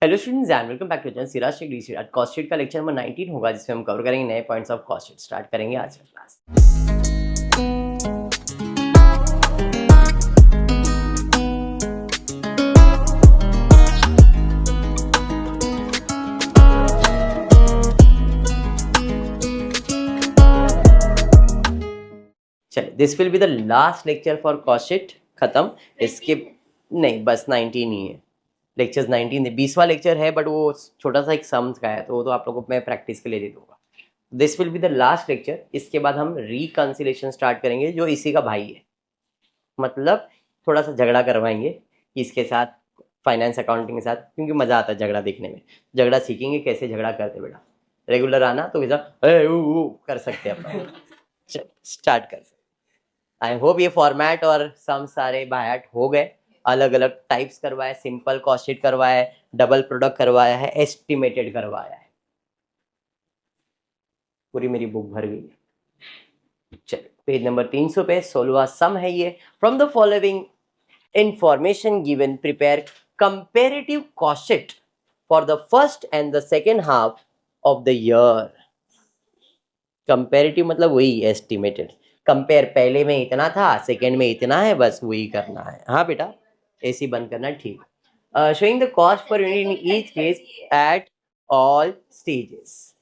Hello students and welcome back to channel Siraj tech DC. आज cost sheet का lecture number 19 होगा, जिसमें हम कवर करेंगे नए points of cost sheet. Start करेंगे आज का क्लास। चलिए, this will be the last lecture for cost sheet. खत्म, इसके नहीं बस 19 ही है। लेक्चर्स 19 20वां लेक्चर है, बट वो छोटा सा एक सम्स का है, तो वो तो आप लोगों को मैं प्रैक्टिस के लिए दे दूंगा। This will be the last lecture. इसके बाद हम रिकंसिलेशन स्टार्ट करेंगे, जो इसी का भाई है। मतलब थोड़ा सा झगड़ा करवाएंगे इसके साथ, फाइनेंस अकाउंटिंग के साथ, क्योंकि मज़ा आता है झगड़ा देखने में। झगड़ा सीखेंगे कैसे झगड़ा करते बेटा। रेगुलर आना तो वैसा कर सकते हैं अपना। स्टार्ट कर सकते। आई होप ये फॉर्मेट और सम सारे बायट हो गए। अलग अलग टाइप्स करवाया, सिंपल कॉस्ट शीट करवाया है, डबल प्रोडक्ट करवाया है, एस्टिमेटेड करवाया है। पूरी मेरी बुक भर गई है। चलिए, पेज नंबर 300 पे 16वां सम है ये। From the following information given prepare comparative cost sheet for the first and the second half of the year. Comparative मतलब वही एस्टिमेटेड। कंपेयर पहले में इतना था, सेकेंड में इतना है, बस वही करना है। हाँ बेटा, एसी बंद करना, ठीक। Showing the cost per unit in each case at all stages.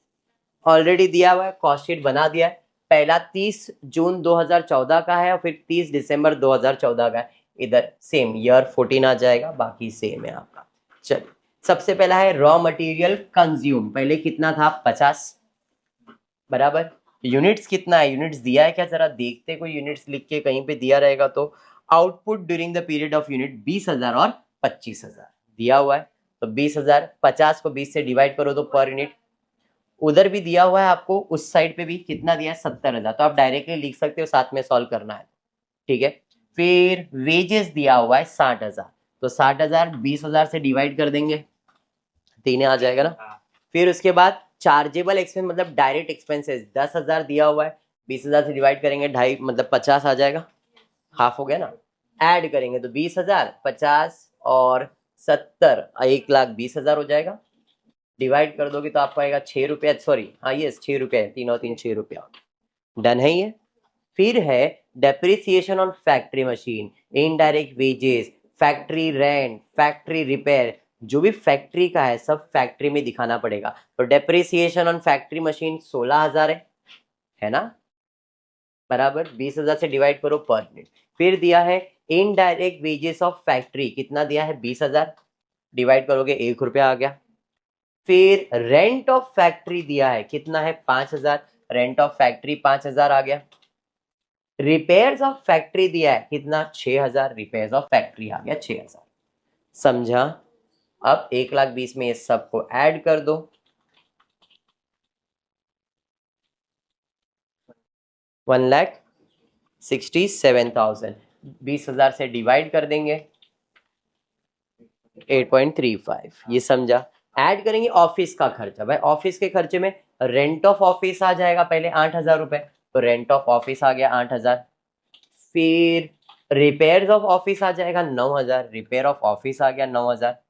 Already दिया हुआ है, कॉस्ट शीट बना दिया है। पहला 30 जून 2014 का है और फिर 30 दिसंबर 2014 का है। इधर सेम ईयर 14 आ जाएगा, बाकी सेम है आपका। चलिए, सबसे पहला है रॉ मटेरियल कंज्यूम। पहले कितना था? 50 बराबर। यूनिट्स कितना है? यूनिट्स दिया है क्या? जरा देखते, कोई यूनिट्स लिख के कहीं पे दिया रहेगा तो। Output during the period of unit 20,000 और 25,000 दिया हुआ है। तो 20,000, 50 को 20 से डिवाइड करो तो पर यूनिट। उधर भी दिया हुआ है आपको, उस साइड पे भी कितना दिया है? 70,000। तो आप डायरेक्टली लिख सकते हो, साथ में सॉल्व करना है, ठीक है। फिर वेजेस दिया हुआ है 60,000। तो 60,000 20,000 से डिवाइड कर देंगे, 3 आ जाएगा ना। फिर उसके बाद चार्जेबल एक्सपेंस मतलब डायरेक्ट एक्सपेंसेस 10,000 दिया हुआ है। 20,000 से डिवाइड करेंगे, 2.5 मतलब 50 आ जाएगा। हाफ हो गया ना। ऐड करेंगे तो 20,000, 50 और 70, 1,20,000 हो जाएगा। डिवाइड कर दोगे तो आपको आएगा 6 रुपया, सॉरी हाँ ये 6 रुपये, 3 और 3 6 रुपया। डन है ये। फिर है depreciation on factory machine, indirect wages, factory rent, factory repair. जो भी फैक्ट्री का है सब फैक्ट्री में दिखाना पड़ेगा। तो डेप्रिसिएशन ऑन फैक्ट्री मशीन 16,000 है ना, बराबर। 20,000 से डिवाइड करो पर यूनिट। फिर दिया है इनडायरेक्ट वेजेस ऑफ फैक्ट्री, कितना दिया है? 20,000, डिवाइड करोगे 1 रुपया आ गया। फिर रेंट ऑफ फैक्ट्री दिया है, कितना है? 5,000, रेंट ऑफ फैक्ट्री 5,000 आ गया। रिपेयर्स ऑफ फैक्ट्री दिया है, कितना? 6,000, रिपेयर्स ऑफ फैक्ट्री आ गया 6,000। समझा? अब 1,20,000 में ये सबको ऐड कर दो। 1,67,000। 20,000 से डिवाइड कर देंगे 8.35। ये समझा? ऐड करेंगे ऑफिस का खर्चा। भाई ऑफिस के खर्चे में रेंट ऑफ ऑफिस आ जाएगा पहले 8,000 रुपए, तो रेंट ऑफ ऑफिस आ गया 8,000। फिर रिपेयर्स ऑफ ऑफिस आ जाएगा 9,000, रिपेयर ऑफ ऑफिस आ गया 9,000।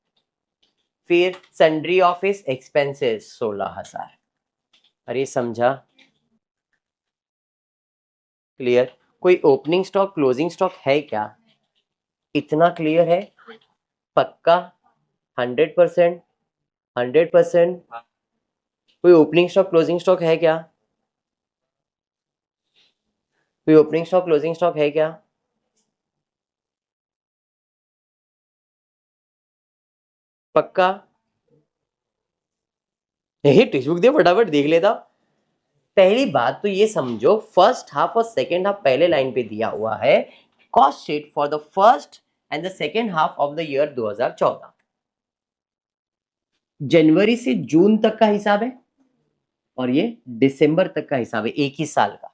फिर सन्ड्री ऑफिस एक्सपेंसेस 16,000। अरे समझा? क्लियर? कोई ओपनिंग स्टॉक क्लोजिंग स्टॉक है क्या? इतना क्लियर है? पक्का? 100%? 100%? कोई ओपनिंग स्टॉक क्लोजिंग स्टॉक है क्या? कोई ओपनिंग स्टॉक क्लोजिंग स्टॉक है क्या? पक्का? यही टेक्स्ट बुक दे, फटाफट देख लेता। पहली बात तो ये समझो, फर्स्ट हाफ और सेकेंड हाफ पहले लाइन पे दिया हुआ है। Cost sheet for the first and the second half of the year 2014। जनवरी से जून तक का हिसाब है और ये दिसंबर तक का हिसाब है, एक ही साल का।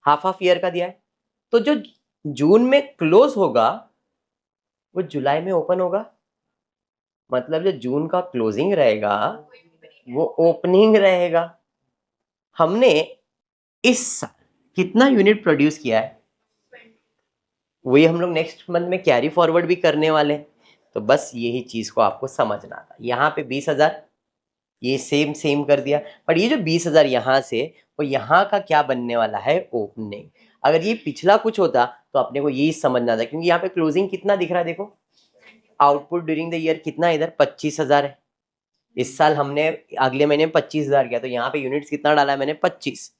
हाफ हाफ ईयर का दिया है। तो जो जून में क्लोज होगा वो जुलाई में ओपन होगा। मतलब जो जून का क्लोजिंग रहेगा वो ओपनिंग रहेगा। हमने इस साल कितना यूनिट प्रोड्यूस किया है, वही हम लोग नेक्स्ट मंथ में कैरी फॉरवर्ड भी करने वाले हैं। तो बस यही चीज को आपको समझना था। यहाँ पे 20,000 ये सेम कर दिया, बट ये जो 20,000 यहाँ से, वो यहाँ का क्या बनने वाला है, ओपनिंग। अगर ये पिछला कुछ होता तो अपने को यही समझना था, क्योंकि यहाँ पे क्लोजिंग कितना दिख रहा है, देखो आउटपुट ड्यूरिंग द ईयर कितना है, इधर 25,000 है। इस साल हमने अगले महीने 25,000 किया, तो यहाँ पे यूनिट्स कितना डाला है मैंने, 25।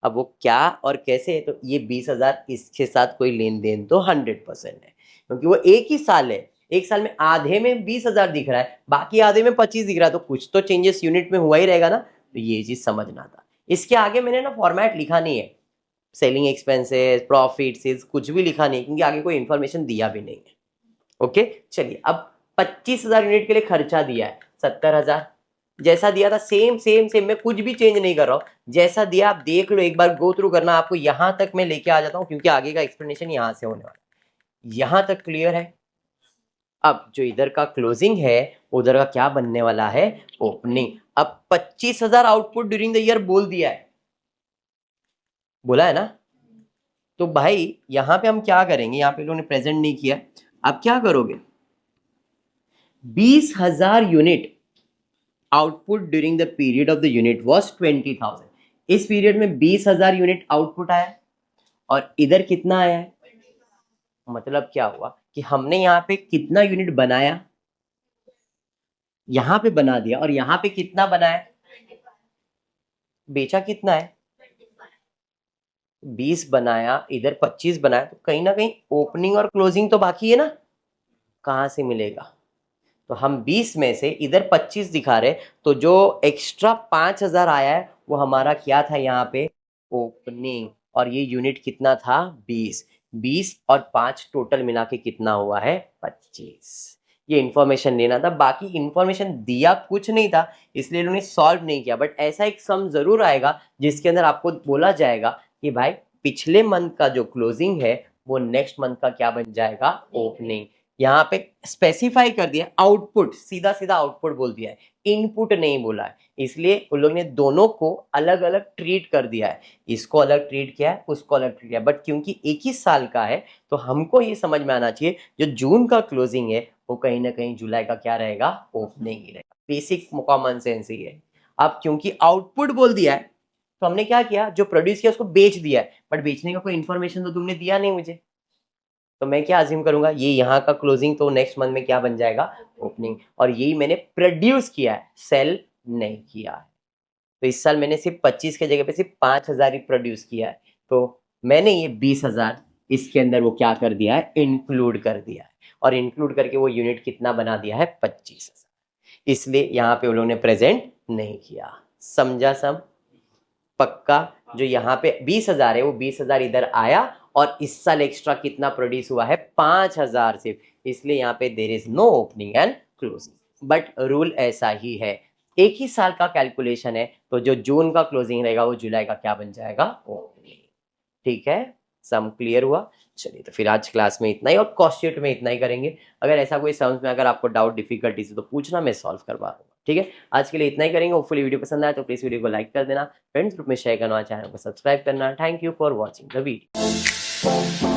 अब वो क्या और कैसे है, तो ये 20,000 इसके साथ कोई लेन देन तो 100% है, क्योंकि वो एक ही साल है। एक साल में आधे में 20,000 दिख रहा है, बाकी आधे में 25 दिख रहा है, तो कुछ तो चेंजेस यूनिट में हुआ ही रहेगा ना। तो ये चीज समझना था। इसके आगे मैंने ना फॉर्मेट लिखा नहीं है, सेलिंग एक्सपेंसेस, प्रॉफिट, सेल्स, कुछ भी लिखा नहीं, क्योंकि आगे कोई इंफॉर्मेशन दिया भी नहीं है। ओके, चलिए अब 25,000 यूनिट के लिए खर्चा दिया है 70,000, जैसा दिया था सेम, मैं कुछ भी चेंज नहीं कर रहा हूं, जैसा दिया आप देख लो, एक बार गो थ्रू करना। आपको यहां तक मैं लेके आ जाता हूं, क्योंकि आगे का एक्सप्लेनेशन यहां से होने वाला। यहां तक क्लियर है। अब जो इधर का क्लोजिंग है, उधर का क्या बनने वाला है, ओपनिंग। अब 25,000 आउटपुट ड्यूरिंग द ईयर बोल दिया है, बोला है ना। तो भाई यहां पे हम क्या करेंगे, यहां पे लोगों ने प्रेजेंट नहीं किया, आप क्या करोगे, 20,000 unit output during the period of the unit was 20,000। इस पीरियड में 20,000 यूनिट आउटपुट आया, और इधर कितना आया है, मतलब क्या हुआ कि हमने यहाँ पे कितना यूनिट बनाया, यहां पे बना दिया, और यहां पे कितना बनाया, बेचा कितना है, 20 बनाया, इधर 25 बनाया, तो कहीं ना कहीं ओपनिंग और क्लोजिंग तो बाकी है ना, कहां से मिलेगा। तो हम 20 में से इधर 25 दिखा रहे, तो जो एक्स्ट्रा 5,000 आया है वो हमारा क्या था, यहाँ पे ओपनिंग। और ये यूनिट कितना था, 20 और 5 टोटल मिला के कितना हुआ है, 25। ये इंफॉर्मेशन लेना था, बाकी इंफॉर्मेशन दिया कुछ नहीं था, इसलिए उन्होंने सॉल्व नहीं किया। बट ऐसा एक सम जरूर आएगा जिसके अंदर आपको बोला जाएगा कि भाई पिछले मंथ का जो क्लोजिंग है वो नेक्स्ट मंथ का क्या बन जाएगा, ओपनिंग। यहाँ पे स्पेसिफाई कर दिया आउटपुट, सीधा सीधा आउटपुट बोल दिया है, इनपुट नहीं बोला है, इसलिए उन लोग ने दोनों को अलग अलग ट्रीट कर दिया है। इसको अलग ट्रीट किया है, उसको अलग ट्रीट किया, बट क्योंकि एक ही साल का है तो हमको ये समझ में आना चाहिए जो जून का क्लोजिंग है वो कहीं ना कहीं जुलाई का क्या रहेगा, ओपनिंग ही रहेगा। बेसिक कॉमन सेंस ही है। अब क्योंकि आउटपुट बोल दिया है तो हमने क्या किया, जो प्रोड्यूस किया उसको बेच दिया है, बट बेचने का कोई इन्फॉर्मेशन तो तुमने दिया नहीं मुझे, तो मैं क्या अज्यूम करूंगा, ये यहाँ का क्लोजिंग तो नेक्स्ट मंथ में क्या बन जाएगा, ओपनिंग। और यही मैंने प्रोड्यूस किया है, सेल नहीं किया है। तो इस साल मैंने सिर्फ 25 के जगह पे सिर्फ 5,000 ही प्रोड्यूस किया है, तो मैंने ये 20,000 इसके अंदर वो क्या कर दिया है, इंक्लूड कर दिया है, और इंक्लूड करके वो यूनिट कितना बना दिया है, 25,000। इसलिए यहाँ पे उन लोगों ने प्रेजेंट नहीं किया। समझा सब, पक्का। जो यहाँ पे 20,000 है वो 20,000 इधर आया, और इस साल एक्स्ट्रा कितना प्रोड्यूस हुआ है, 5,000 सिर्फ, इसलिए यहाँ पे there is no opening and closing. But rule ऐसा ही है, एक ही साल का कैलकुलेशन है, तो जो जून का क्लोजिंग रहेगा वो जुलाई का क्या बन जाएगा, ओपनिंग। ठीक है, सम क्लियर हुआ। चलिए, तो फिर आज क्लास में इतना ही, और कॉस्ट शीट में इतना ही करेंगे। अगर ऐसा कोई सम्स में अगर आपको डाउट डिफिकल्टीज तो पूछना, मैं सॉल्व करवा दूंगा। ठीक है, आज के लिए इतना ही करेंगे। होपफुली वीडियो पसंद आया तो प्लीज वीडियो को लाइक कर देना, फ्रेंड्स ग्रुप में शेयर करना, चैनल को सब्सक्राइब करना। Thank you for watching the video.